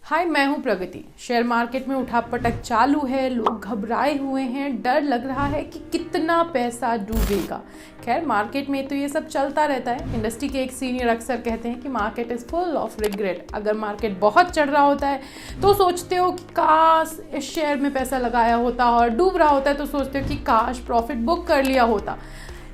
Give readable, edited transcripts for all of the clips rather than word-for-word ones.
हाय, मैं हूं प्रगति। Share market में उठापटक चालू है, लोग घबराए हुए हैं, डर लग रहा है कि कितना पैसा डूबेगा। खैर, मार्केट में तो ये सब चलता रहता है। इंडस्ट्री के एक सीनियर अक्सर कहते हैं कि market is full of regret. अगर मार्केट बहुत चढ़ रहा होता है तो सोचते हो कि काश इस शेयर में पैसा लगाया होता, और डूब रहा होता है तो सोचते हो कि काश प्रॉफिट बुक कर लिया होता।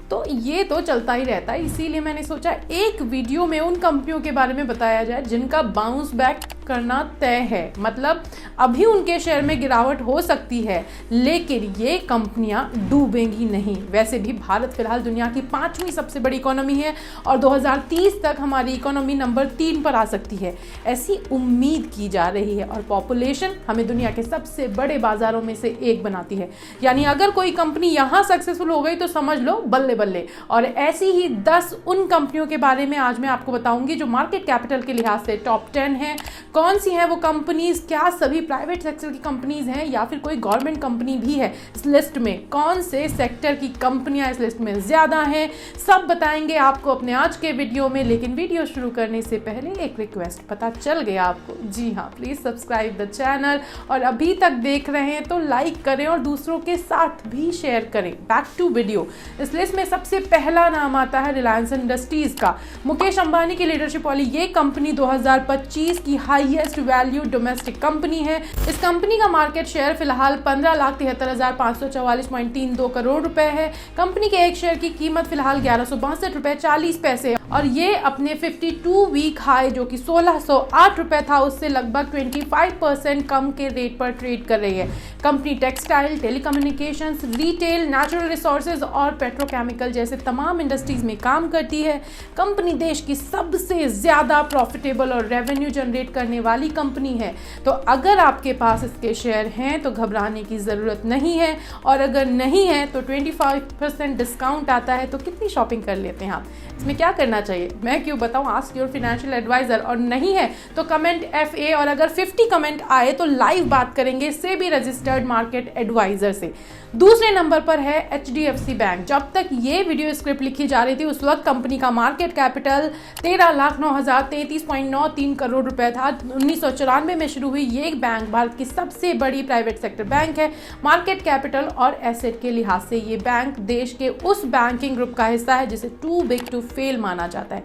तो ये तो चलता ही रहता है। इसीलिए मैंने सोचा एक वीडियो में उन कंपनियों के बारे में बताया जाए जिनका बाउंस बैक करना तय है। मतलब अभी उनके शेयर में गिरावट हो सकती है, लेकिन ये कंपनियां डूबेंगी नहीं। वैसे भी भारत फिलहाल दुनिया की 5वीं सबसे बड़ी इकोनॉमी है और 2030 तक हमारी इकोनॉमी नंबर 3 पर आ सकती है, ऐसी उम्मीद की जा रही है। और पॉपुलेशन हमें दुनिया के सबसे बड़े बाजारों में से एक बनाती है। यानी अगर कोई कंपनी यहाँ सक्सेसफुल हो गई तो समझ लो बल्ले बल्ले। और ऐसी ही 10 उन कंपनियों के बारे में आज मैं आपको बताऊंगी जो मार्केट कैपिटल के लिहाज से टॉप 10 है। कौन सी है वो कंपनीज, क्या सभी प्राइवेट सेक्टर की कंपनीज हैं या फिर कोई गवर्नमेंट कंपनी भी है इस लिस्ट में, कौन से सेक्टर की कंपनियां इस लिस्ट में ज्यादा हैं, सब बताएंगे आपको अपने आज के वीडियो में। लेकिन वीडियो शुरू करने से पहले एक रिक्वेस्ट, पता चल गया आपको? जी हाँ, प्लीज सब्सक्राइब द चैनल, और अभी तक देख रहे हैं तो लाइक करें और दूसरों के साथ भी शेयर करें। Back to video. इस लिस्ट में सबसे पहला नाम आता है रिलायंस इंडस्ट्रीज का। मुकेश अंबानी की लीडरशिप वाली ये कंपनी 2025 की हाईएस्ट वैल्यू डोमेस्टिक कंपनी है। इस कंपनी का मार्केट शेयर फिलहाल 15,73,544.32 करोड़ रुपए है। कंपनी के एक शेयर की कीमत फिलहाल 1162 रुपए 40 पैसे, और ये अपने 52 वीक हाई जो कि 1608 रुपए था उससे लगभग 25% कम के रेट पर ट्रेड कर रही है। Company textile, telecommunications, retail, natural resources और पेट्रोकेमिकल जैसे तमाम इंडस्ट्रीज में काम करती है। कंपनी देश की सबसे ज्यादा प्रॉफिटेबल और रेवेन्यू जनरेट करने वाली कंपनी है। तो अगर आपके पास इसके शेयर हैं तो घबराने की जरूरत नहीं है, और अगर नहीं है तो 25% डिस्काउंट आता है। तो कितनी शॉपिंग कर लेते हैं आप? इसमें क्या करना चाहिए मैं क्यों बताऊं, आस्क योर फाइनेंशियल एडवाइजर। और नहीं है तो कमेंट FA, और अगर 50 कमेंट आए तो लाइव बात करेंगे सेबी रजिस्टर्ड मार्केट एडवाइजर से। दूसरे नंबर पर है HDFC बैंक। जब तक ये वीडियो स्क्रिप्ट लिखी जा रही थी उस वक्त कंपनी का मार्केट कैपिटल 13,09,33.93 करोड़ रुपए था। 1994 में शुरू हुई ये बैंक भारत की सबसे बड़ी प्राइवेट सेक्टर बैंक है। मार्केट कैपिटल और एसेट के लिहाज से ये बैंक देश के उस बैंकिंग ग्रुप का हिस्सा है जिसे टू बिग टू फेल माना जाता है।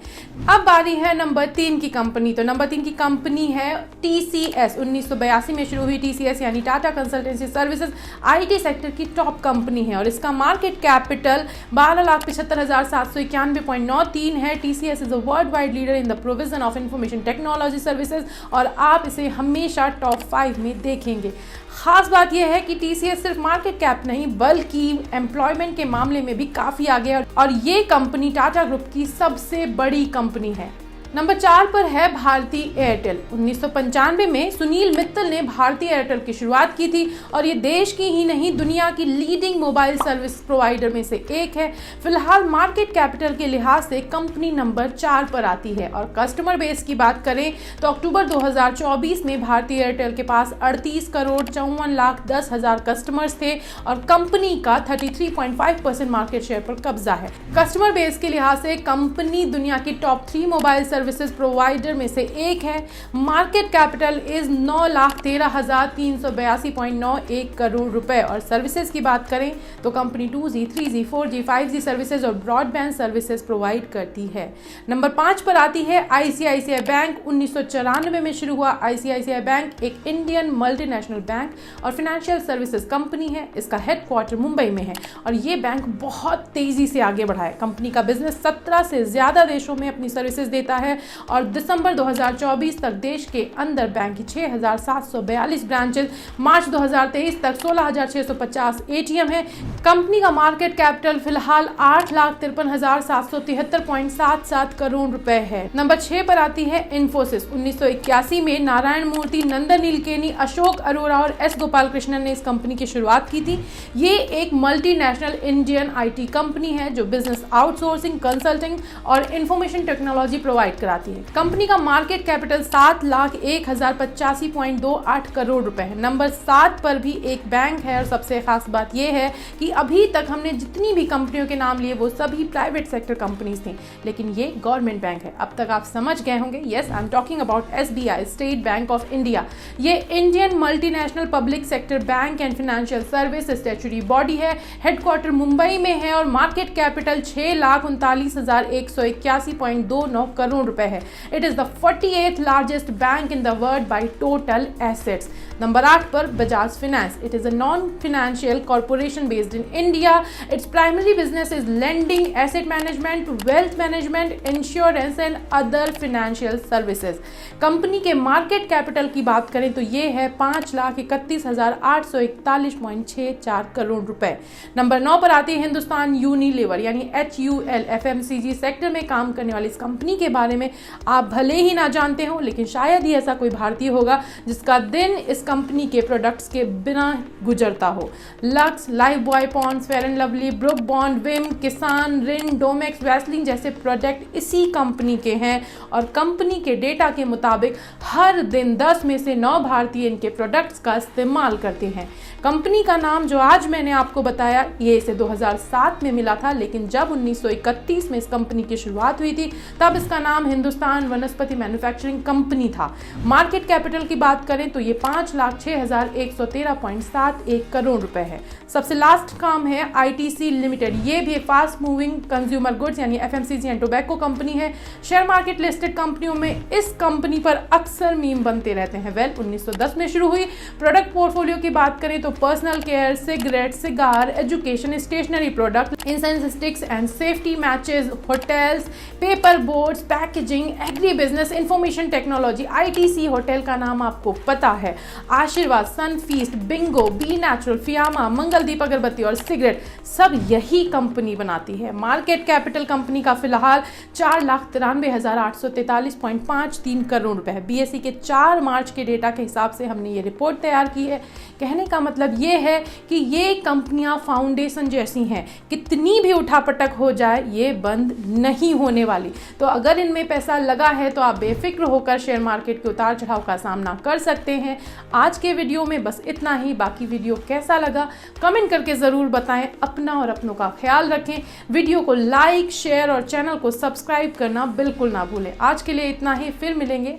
अब बारी है नंबर 3 की कंपनी। तो नंबर 3 की कंपनी है TCS। 1982 में शुरू हुई TCS यानी Tata consultancy services IT sector की टॉप कंपनी है, और इसका मार्केट कैपिटल 12,75,791.93 है। TCS is a world wide leader in the provision of information technology services, और आप इसे हमेशा टॉप 5 में देखेंगे। खास बात यह है कि TCS सिर्फ मार्केट कैप नहीं बल्कि एम्प्लॉयमेंट के मामले में भी काफी आगे है, और ये कंपनी टाटा ग्रुप की सबसे बड़ी कंपनी है। नंबर 4 पर है भारती एयरटेल। 1995 में सुनील मित्तल ने भारती एयरटेल की शुरुआत की थी, और ये देश की ही नहीं दुनिया की लीडिंग मोबाइल सर्विस प्रोवाइडर में से एक है। फिलहाल मार्केट कैपिटल के लिहाज से कंपनी नंबर 4 पर आती है। और कस्टमर बेस की बात करें तो अक्टूबर 2024 में भारती एयरटेल के पास 38,54,10,000 कस्टमर्स थे, और कंपनी का 33.5% मार्केट शेयर पर कब्जा है। कस्टमर बेस के लिहाज से कंपनी दुनिया की टॉप 3 मोबाइल सर्विसेज प्रोवाइडर में से एक है। मार्केट कैपिटल इज 9,13,382.91 करोड़ रुपए। और सर्विसेज की बात करें तो company 2G, 3G, 4G, 5G services और ब्रॉडबैंड सर्विसेज प्रोवाइड करती है। नंबर 5 पर आती है ICICI बैंक। 1994 में शुरू हुआ ICICI बैंक एक इंडियन मल्टीनेशनल बैंक और फाइनेंशियल सर्विसेज कंपनी है। इसका हेडक्वार्टर मुंबई में है, और ये बैंक बहुत तेजी से आगे बढ़ा है। कंपनी का बिजनेस 17 से ज्यादा देशों में अपनी सर्विसेज देता है, और दिसंबर 2024 तक देश के अंदर बैंक की 6,742 ब्रांचेस, मार्च 2023 तक 16,650 ATM है। कंपनी का मार्केट कैपिटल फिलहाल 8,53,773.77 करोड़ रुपए है। नंबर 6 पर आती है इन्फोसिस। 1981 में नारायण मूर्ति, नंदन नीलकेनी, अशोक अरोरा और S गोपालकृष्णन ने इस कंपनी की शुरुआत की थी। ये एक मल्टीनेशनल इंडियन IT कंपनी है जो बिजनेस आउटसोर्सिंग, कंसल्टिंग और इंफॉर्मेशन टेक्नोलॉजी प्रोवाइड प्रोवाइड कराती है। कंपनी का मार्केट कैपिटल 7,01,085.28 करोड़ रुपए है। नंबर 7 पर भी एक बैंक है और सबसे खास बात यह है कि अभी तक हमने जितनी भी कंपनियों के नाम लिए वो सभी प्राइवेट सेक्टर कंपनीज थी, लेकिन ये गवर्नमेंट बैंक है। अब तक आप समझ गए होंगे, yes I am talking about SBI, State Bank of India. ये Indian multinational public sector bank and financial service statutory body है। हेडक्वार्टर मुंबई में है और मार्केट कैपिटल 6,39,181.29 करोड़ रुपए है। It is the 48th largest bank in the world by total assets. Number 8 पर Bajaj finance. It is a non financial corporation based in India. Its primary business is lending, asset management, wealth management, insurance and other financial services. Company के market capital की बात करें तो ये है 5,31,841.64 करोड़ रुपए। Number 9 पर आती है हिंदुस्तान यूनिलीवर यानी HUL। FMCG सेक्टर में काम करने वाली इस कंपनी के बारे में आप भले ही ना जानते हो, लेकिन शायद ही ऐसा कोई भारतीय होगा जिसका दिन इस कंपनी के प्रोडक्ट्स के बिना गुजरता हो। Lux, Lifebuoy Pond's, Fair and Lovely, Brooke Bond, Vim, Kissan, Rin, Domex, Vaseline जैसे प्रोडक्ट इसी कंपनी के हैं और कंपनी के डेटा के मुताबिक हर दिन 10 में से 9 भारतीय इनके प्रोडक्ट्स का इस्तेमाल करते हैं। कंपनी का नाम जो आज मैंने आपको बताया ये इसे 2007 में मिला था, लेकिन जब 1931 में इस कंपनी की शुरुआत हुई थी तब इसका नाम हिंदुस्तान वनस्पति मैन्युफैक्चरिंग कंपनी था। मार्केट कैपिटल की बात करें तो ये 5,06,113.71 करोड़ रुपए है। सबसे लास्ट काम है ITC लिमिटेड। ये भी एक फास्ट मूविंग कंज्यूमर गुड्स यानी FMCG एंड टोबैको कंपनी है। शेयर मार्केट लिस्टेड कंपनियों में इस कंपनी पर अक्सर मीम बनते रहते हैं। 1910 में शुरू हुई। प्रोडक्ट पोर्टफोलियो की बात करें तो personal care, cigarette, cigar, education, stationery product, incense sticks and safety matches, hotels, paper boards, packaging, agri business, information technology. ITC hotel का नाम आपको पता है, Aashirvaad, Sunfeast, Bingo, B Natural, Fiama, Mangaldeep अगरबत्ती और सिगरेट सब यही कंपनी बनाती है। मार्केट कैपिटल कंपनी का फिलहाल 4,93,843.53 करोड़ रुपए है। BSE के 4 मार्च के डेटा के हिसाब से हमने ये रिपोर्ट तैयार की है। कहने का मतलब ये है कि ये कंपनियां फाउंडेशन जैसी हैं, कितनी भी उठापटक हो जाए ये बंद नहीं होने वाली। तो अगर इनमें पैसा लगा है तो आप बेफिक्र होकर शेयर मार्केट के उतार चढ़ाव का सामना कर सकते हैं। आज के वीडियो में बस इतना ही। बाकी वीडियो कैसा लगा कमेंट करके ज़रूर बताएं। अपना और अपनों का ख्याल रखें। वीडियो को लाइक, शेयर और चैनल को सब्सक्राइब करना बिल्कुल ना भूलें। आज के लिए इतना ही, फिर मिलेंगे।